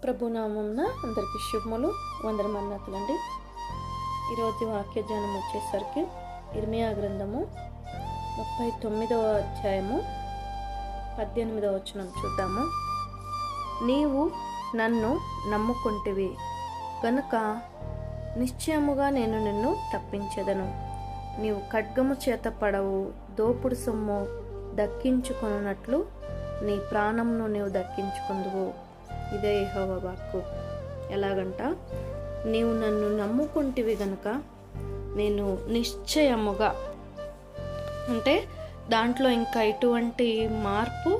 ప్రభునామంన అందరికీ శుభములు, వందనమన్నతులండి. ఈరోజు వాక్య ధ్యానం వచ్చేసరికి ఇర్మియా గ్రంథము 39వ అధ్యాయము 18వ వచనం చూద్దాము. నీవు నన్ను నమ్ముకుంటివి గనుక నిశ్చయముగా నేను నిన్ను తప్పించెదను. నీవు ఖడ్గము చేత పడవు, దోపుడు సొమ్ము దక్కించుకొనున్నట్లు నీ ప్రాణంను నీవు దక్కించుకుందువు. ఇదే యెహోవా వాక్కు. ఎలాగంట, నీవు నన్ను నమ్ముకుంటివి గనుక నేను నిశ్చయముగా, అంటే దాంట్లో ఇంకా ఎటువంటి మార్పు,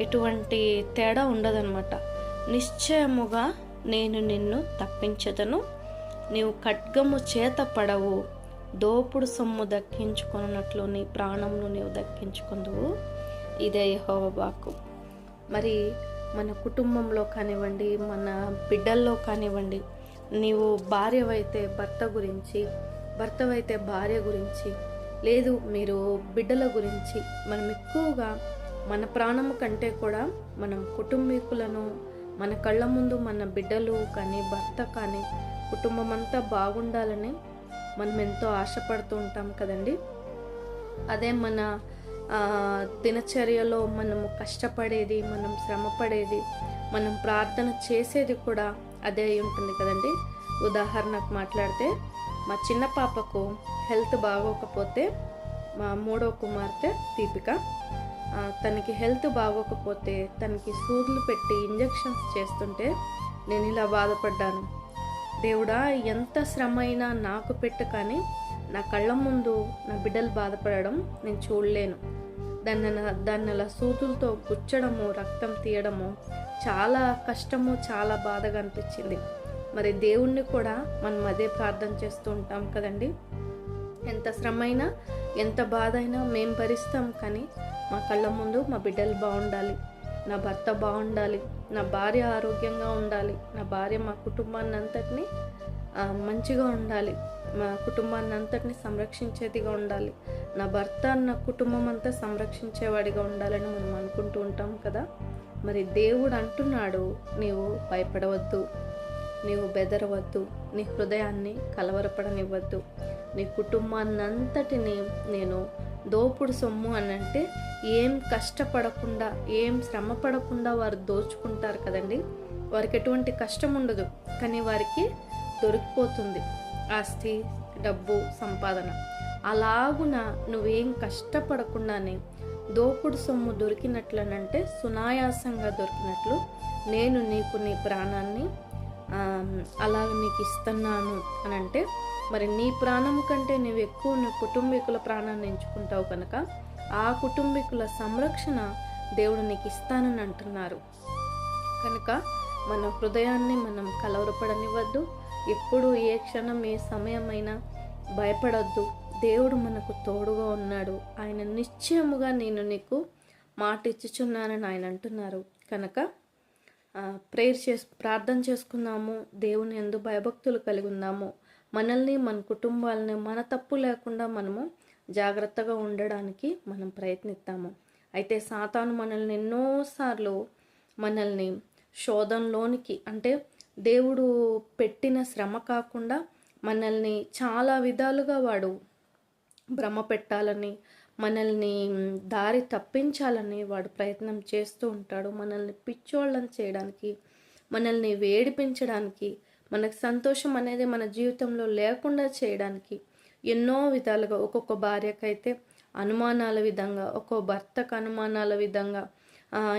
ఎటువంటి తేడా ఉండదన్నమాట. నిశ్చయముగా నేను నిన్ను తప్పించదను. నీవు ఖడ్గము చేత పడవు, దోపుడు సొమ్ము దక్కించుకున్నట్లు నీ ప్రాణంను నీవు దక్కించుకుందువు. ఇదే యెహోవా వాక్కు. మరి మన కుటుంబంలో కానివ్వండి, మన బిడ్డల్లో కానివ్వండి, నీవు భార్యవైతే భర్త గురించి, భర్తవైతే భార్య గురించి, లేదు మీరు బిడ్డల గురించి, మనం ఎక్కువగా మన ప్రాణము కంటే కూడా మనం కుటుంబీకులను, మన కళ్ళ ముందు మన బిడ్డలు కానీ, భర్త కానీ, కుటుంబం అంతా బాగుండాలని మనం ఎంతో ఆశపడుతూ ఉంటాం కదండి. అదే మన దినచర్యలో మనము కష్టపడేది, మనం శ్రమపడేది, మనం ప్రార్థన చేసేది కూడా అదే అయి ఉంటుంది కదండి. ఉదాహరణకు మాట్లాడితే, మా చిన్న పాపకు హెల్త్ బాగోకపోతే, మా మూడో కుమార్తె దీపిక, తనకి హెల్త్ బాగోకపోతే తనకి సూదులు పెట్టి ఇంజెక్షన్స్ చేస్తుంటే నేను ఇలా బాధపడ్డాను. దేవుడా, ఎంత శ్రమ అయినా నాకు పెట్టు, కానీ నా కళ్ళ ముందు నా బిడ్డలు బాధపడడం నేను చూడలేను. దాన్ని అలా సూదులతో గుచ్చడము, రక్తం తీయడము చాలా కష్టము, చాలా బాధగా అనిపించింది. మరి దేవుణ్ణి కూడా మనం అదే ప్రార్థన చేస్తూ ఉంటాం కదండి. ఎంత శ్రమ అయినా, ఎంత బాధ అయినా మేము భరిస్తాం, కానీ మా కళ్ళ ముందు మా బిడ్డలు బాగుండాలి, నా భర్త బాగుండాలి, నా భార్య ఆరోగ్యంగా ఉండాలి, నా భార్య మా కుటుంబాన్ని అంతటినీ మంచిగా ఉండాలి, మా కుటుంబాన్ని అంతటిని సంరక్షించేదిగా ఉండాలి, నా భర్త నా కుటుంబం అంతా సంరక్షించేవాడిగా ఉండాలని మనం అనుకుంటూ ఉంటాం కదా. మరి దేవుడు అంటున్నాడు, నీవు భయపడవద్దు, నీవు బెదరవద్దు, నీ హృదయాన్ని కలవరపడనివ్వద్దు, నీ కుటుంబాన్ని అంతటిని నేను దోపుడు సొమ్ము అని అంటే ఏం కష్టపడకుండా, ఏం శ్రమ పడకుండా వారు దోచుకుంటారు కదండి. వారికి ఎటువంటి కష్టం ఉండదు, కానీ వారికి దొరికిపోతుంది ఆస్తి, డబ్బు, సంపాదన. అలాగున నువ్వేం కష్టపడకుండానే దోపుడు సొమ్ము దొరికినట్లనంటే సునాయాసంగా దొరికినట్లు నేను నీకు నీ ప్రాణాన్ని అలా నీకు ఇస్తున్నాను అని అంటే, మరి నీ ప్రాణం కంటే నువ్వు ఎక్కువ నీ కుటుంబీకుల ప్రాణాన్ని ఎంచుకుంటావు కనుక ఆ కుటుంబీకుల సంరక్షణ దేవుడు నీకు ఇస్తానని అంటున్నారు. కనుక మన హృదయాన్ని మనం కలవరపడనివ్వద్దు. ఎప్పుడు ఏ క్షణం ఏ సమయమైనా భయపడద్దు. దేవుడు మనకు తోడుగా ఉన్నాడు. ఆయన నిశ్చయముగా నేను నీకు మాట ఇచ్చుచున్నానని ఆయన అంటున్నారు. కనుక ప్రార్థన చేసుకుందాము. దేవుని యందు భయభక్తులు కలిగి ఉందాము. మనల్ని, మన కుటుంబాలని మన తప్పు లేకుండా మనము జాగ్రత్తగా ఉండడానికి మనం ప్రయత్నిస్తాము. అయితే సాతాను మనల్ని ఎన్నోసార్లు మనల్ని శోధనలోనికి, అంటే దేవుడు పెట్టిన శ్రమ కాకుండా మనల్ని చాలా విధాలుగా వాడు భ్రమ పెట్టాలని, మనల్ని దారి తప్పించాలని వాడు ప్రయత్నం చేస్తూ ఉంటాడు. మనల్ని పిచ్చోళ్ళని చేయడానికి, మనల్ని వేడిపించడానికి, మనకు సంతోషం అనేది మన జీవితంలో లేకుండా చేయడానికి ఎన్నో విధాలుగా, ఒక్కొక్క భార్యకైతే అనుమానాల విధంగా, ఒక్కో భర్తకు అనుమానాల విధంగా,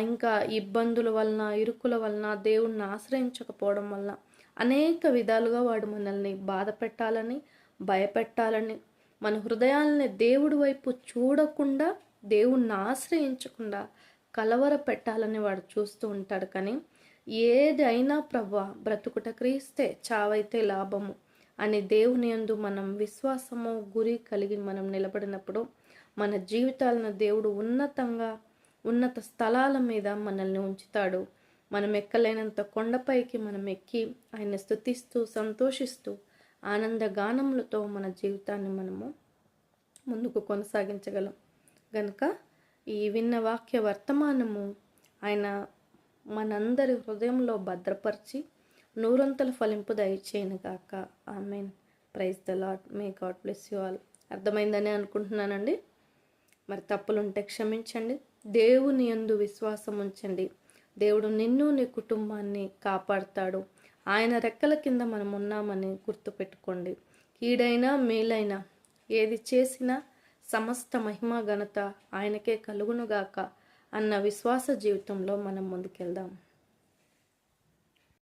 ఇంకా ఇబ్బందుల వలన, ఇరుకుల వలన, దేవుణ్ణి ఆశ్రయించకపోవడం వలన అనేక విధాలుగా వాడు మనల్ని బాధ పెట్టాలని, భయపెట్టాలని, మన హృదయాలని దేవుడి వైపు చూడకుండా, దేవుణ్ణి ఆశ్రయించకుండా కలవర పెట్టాలని వాడు చూస్తూ ఉంటాడు. కానీ ఏదైనా ప్రభువా, బ్రతుకుట క్రీస్తే, చావైతే లాభము అని దేవుని యందు మనం విశ్వాసము, గురి కలిగి మనం నిలబడినప్పుడు మన జీవితాలను దేవుడు ఉన్నత స్థలాల మీద మనల్ని ఉంచుతాడు. మనం ఎక్కలేనంత కొండపైకి మనం ఎక్కి ఆయన స్తుతిస్తూ, సంతోషిస్తూ, ఆనందగానములతో మన జీవితాన్ని మనము ముందుకు కొనసాగించగలం. గనుక ఈ విన్న వాక్య వర్తమానము ఆయన మనందరి హృదయంలో భద్రపరిచి నూరంతల ఫలింపు దయచేయనుగాక. Amen. Praise the Lord. May God bless you all. అర్థమైందని అనుకుంటున్నానండి. మరి తప్పులుంటే క్షమించండి. దేవుని యందు విశ్వాసం ఉంచండి. దేవుడు నిన్ను నీ కుటుంబాన్ని కాపాడుతాడు. ఆయన రెక్కల కింద మనం ఉన్నామని గుర్తుపెట్టుకోండి. కీడైనా మేలైనా ఏది చేసినా సమస్త మహిమ ఘనత ఆయనకే కలుగునుగాక అన్న విశ్వాస జీవితంలో మనం ముందుకెళ్దాం.